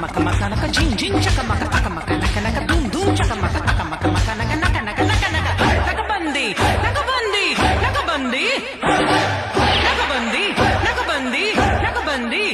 maka maka naka jing jing chaka maka taka maka naka naka dum dum chaka maka taka maka maka naka naka naka naka naka nakabandi nakabandi nakabandi nakabandi nakabandi nakabandi